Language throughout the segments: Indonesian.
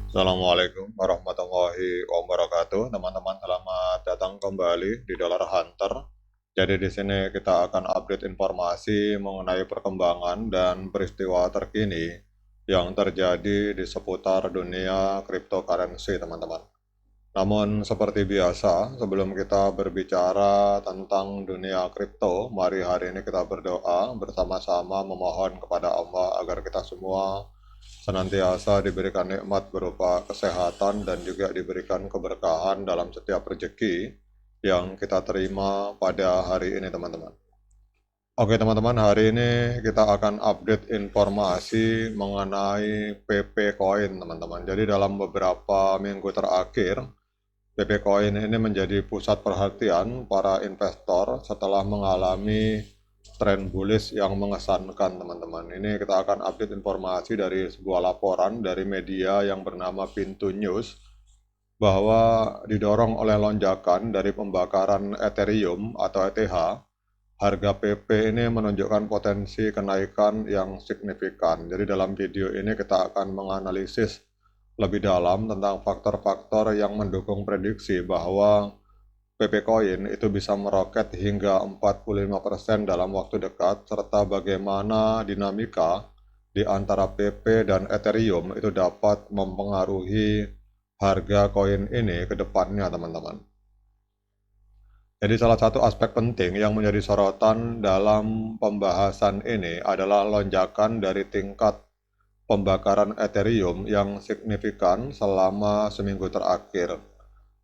Assalamualaikum warahmatullahi wabarakatuh. Teman-teman, selamat datang kembali di Dollar Hunter. Jadi di sini kita akan update informasi mengenai perkembangan dan peristiwa terkini yang terjadi di seputar dunia cryptocurrency, teman-teman. Namun seperti biasa, sebelum kita berbicara tentang dunia kripto, mari hari ini kita berdoa bersama-sama memohon kepada Allah agar kita semua senantiasa diberikan nikmat berupa kesehatan dan juga diberikan keberkahan dalam setiap rezeki yang kita terima pada hari ini, teman-teman. Oke, teman-teman, hari ini kita akan update informasi mengenai PP Coin, teman-teman. Jadi dalam beberapa minggu terakhir, PP Coin ini menjadi pusat perhatian para investor setelah mengalami tren bullish yang mengesankan, teman-teman. Ini kita akan update informasi dari sebuah laporan dari media yang bernama Pintu News bahwa didorong oleh lonjakan dari pembakaran Ethereum atau ETH, harga PP ini menunjukkan potensi kenaikan yang signifikan. Jadi dalam video ini kita akan menganalisis lebih dalam tentang faktor-faktor yang mendukung prediksi bahwa PP Coin itu bisa meroket hingga 45% dalam waktu dekat, serta bagaimana dinamika di antara PP dan Ethereum itu dapat mempengaruhi harga koin ini ke depannya, teman-teman. Jadi salah satu aspek penting yang menjadi sorotan dalam pembahasan ini adalah lonjakan dari tingkat pembakaran Ethereum yang signifikan selama seminggu terakhir.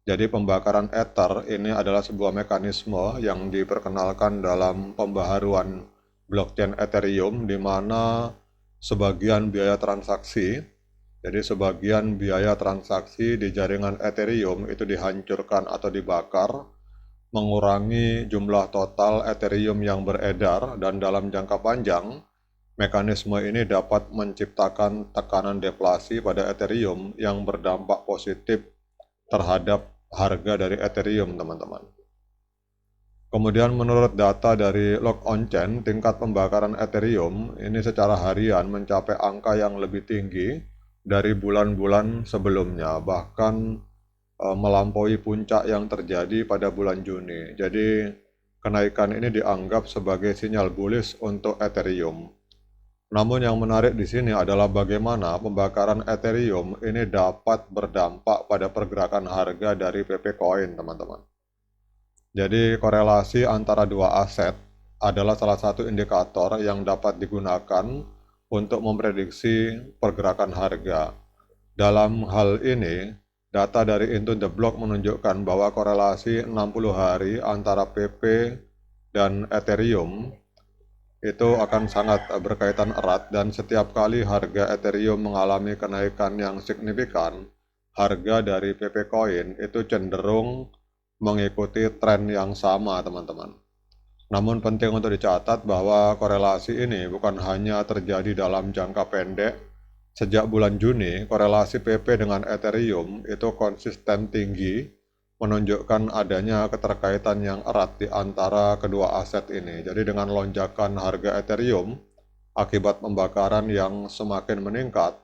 Jadi pembakaran Ether ini adalah sebuah mekanisme yang diperkenalkan dalam pembaharuan blockchain Ethereum di mana sebagian biaya transaksi, jadi sebagian biaya transaksi di jaringan Ethereum itu dihancurkan atau dibakar, mengurangi jumlah total Ethereum yang beredar, dan dalam jangka panjang, mekanisme ini dapat menciptakan tekanan deflasi pada Ethereum yang berdampak positif terhadap harga dari Ethereum, teman-teman. Kemudian menurut data dari Log On Chain, tingkat pembakaran Ethereum ini secara harian mencapai angka yang lebih tinggi dari bulan-bulan sebelumnya, bahkan melampaui puncak yang terjadi pada bulan Juni. Jadi kenaikan ini dianggap sebagai sinyal bullish untuk Ethereum. Namun yang menarik di sini adalah bagaimana pembakaran Ethereum ini dapat berdampak pada pergerakan harga dari PP Coin, teman-teman. Jadi korelasi antara dua aset adalah salah satu indikator yang dapat digunakan untuk memprediksi pergerakan harga. Dalam hal ini, data dari Into the Block menunjukkan bahwa korelasi 60 hari antara PP dan Ethereum itu akan sangat berkaitan erat, dan setiap kali harga Ethereum mengalami kenaikan yang signifikan, harga dari PP Coin itu cenderung mengikuti tren yang sama, teman-teman. Namun penting untuk dicatat bahwa korelasi ini bukan hanya terjadi dalam jangka pendek. Sejak bulan Juni, korelasi PP dengan Ethereum itu konsisten tinggi, menunjukkan adanya keterkaitan yang erat di antara kedua aset ini. Jadi dengan lonjakan harga Ethereum akibat pembakaran yang semakin meningkat,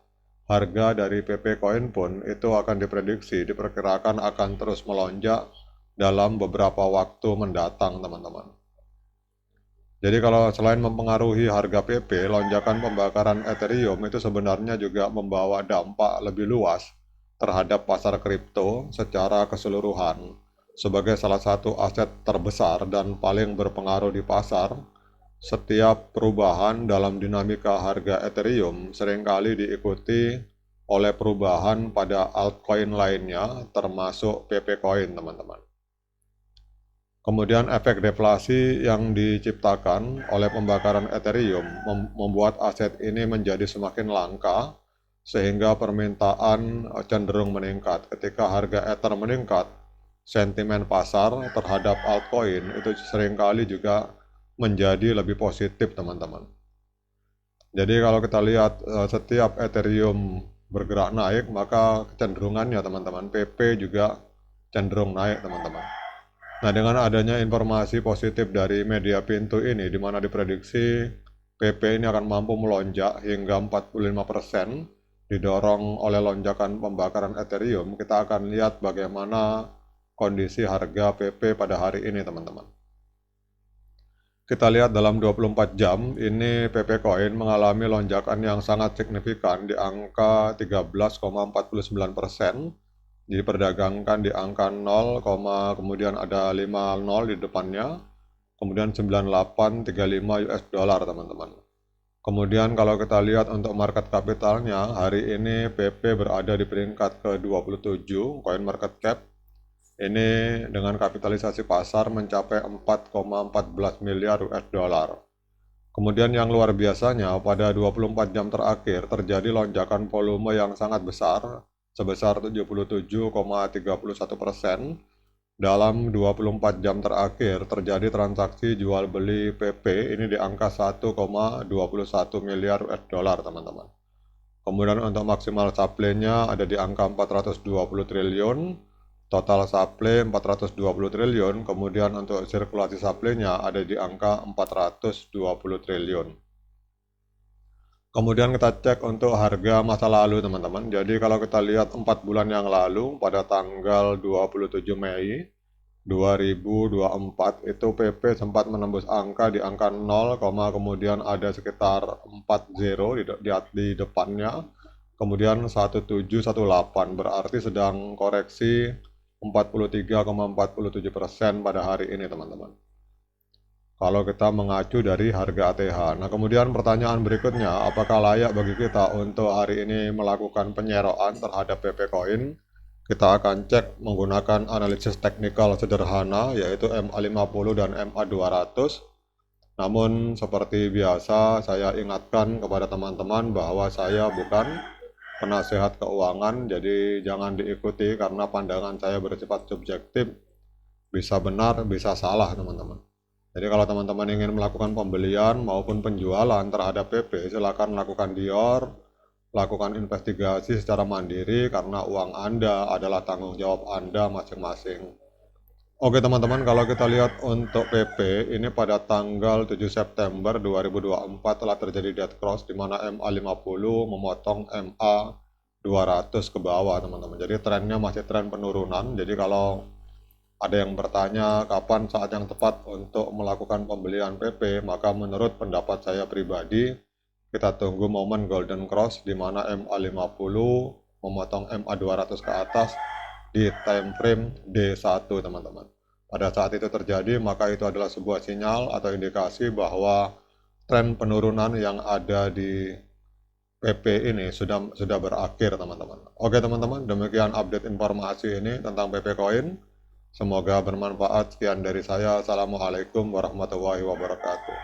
harga dari PP Coin pun itu akan diprediksi diperkirakan akan terus melonjak dalam beberapa waktu mendatang, teman-teman. Jadi kalau selain mempengaruhi harga PP, lonjakan pembakaran Ethereum itu sebenarnya juga membawa dampak lebih luas terhadap pasar kripto secara keseluruhan. Sebagai salah satu aset terbesar dan paling berpengaruh di pasar, setiap perubahan dalam dinamika harga Ethereum seringkali diikuti oleh perubahan pada altcoin lainnya, termasuk PP Coin, teman-teman. Kemudian efek deflasi yang diciptakan oleh pembakaran Ethereum membuat aset ini menjadi semakin langka, sehingga permintaan cenderung meningkat. Ketika harga Ether meningkat, sentimen pasar terhadap altcoin itu seringkali juga menjadi lebih positif, teman-teman. Jadi kalau kita lihat setiap Ethereum bergerak naik, maka kecenderungannya, teman-teman, PP juga cenderung naik, teman-teman. Nah, dengan adanya informasi positif dari media Pintu ini, di mana diprediksi PP ini akan mampu melonjak hingga 45% didorong oleh lonjakan pembakaran Ethereum, kita akan lihat bagaimana kondisi harga PP pada hari ini, teman-teman. Kita lihat dalam 24 jam, ini PP Coin mengalami lonjakan yang sangat signifikan di angka 13,49%. Diperdagangkan di angka 0, kemudian ada 50 di depannya, kemudian 9835 US dollar, teman-teman. Kemudian kalau kita lihat untuk market capitalnya, hari ini PP berada di peringkat ke-27, coin market cap. Ini dengan kapitalisasi pasar mencapai 4,14 miliar US dollar. Kemudian yang luar biasanya, pada 24 jam terakhir terjadi lonjakan volume yang sangat besar, sebesar 77,31%. Dalam 24 jam terakhir terjadi transaksi jual beli PP ini di angka 1,21 miliar US dollar, teman-teman. Kemudian untuk maksimal supply-nya ada di angka 420 triliun, total supply 420 triliun, kemudian untuk sirkulasi supply-nya ada di angka 420 triliun. Kemudian kita cek untuk harga masa lalu, teman-teman. Jadi kalau kita lihat 4 bulan yang lalu pada tanggal 27 Mei 2024 itu PP sempat menembus angka di angka 0, kemudian ada sekitar 40 di depannya, kemudian 1718, berarti sedang koreksi 43,47% pada hari ini, teman-teman. Kalau kita mengacu dari harga ATH. Nah, kemudian pertanyaan berikutnya, apakah layak bagi kita untuk hari ini melakukan penyeroan terhadap PP Coin? Kita akan cek menggunakan analisis teknikal sederhana, yaitu MA50 dan MA200. Namun seperti biasa, saya ingatkan kepada teman-teman bahwa saya bukan penasehat keuangan, jadi jangan diikuti karena pandangan saya bersifat subjektif, bisa benar, bisa salah, teman-teman. Jadi kalau teman-teman ingin melakukan pembelian maupun penjualan terhadap PP, silakan lakukan Dior, lakukan investigasi secara mandiri karena uang Anda adalah tanggung jawab Anda masing-masing. Oke teman-teman, kalau kita lihat untuk PP ini pada tanggal 7 September 2024 telah terjadi dead cross di mana MA50 memotong MA200 ke bawah, teman-teman. Jadi trennya masih tren penurunan. Jadi kalau ada yang bertanya kapan saat yang tepat untuk melakukan pembelian PP, maka menurut pendapat saya pribadi, kita tunggu momen golden cross di mana MA50 memotong MA200 ke atas di time frame D1, teman-teman. Pada saat itu terjadi, maka itu adalah sebuah sinyal atau indikasi bahwa tren penurunan yang ada di PP ini sudah berakhir, teman-teman. Oke teman-teman, demikian update informasi ini tentang PP Coin. Semoga bermanfaat. Sekian dari saya. Assalamualaikum warahmatullahi wabarakatuh.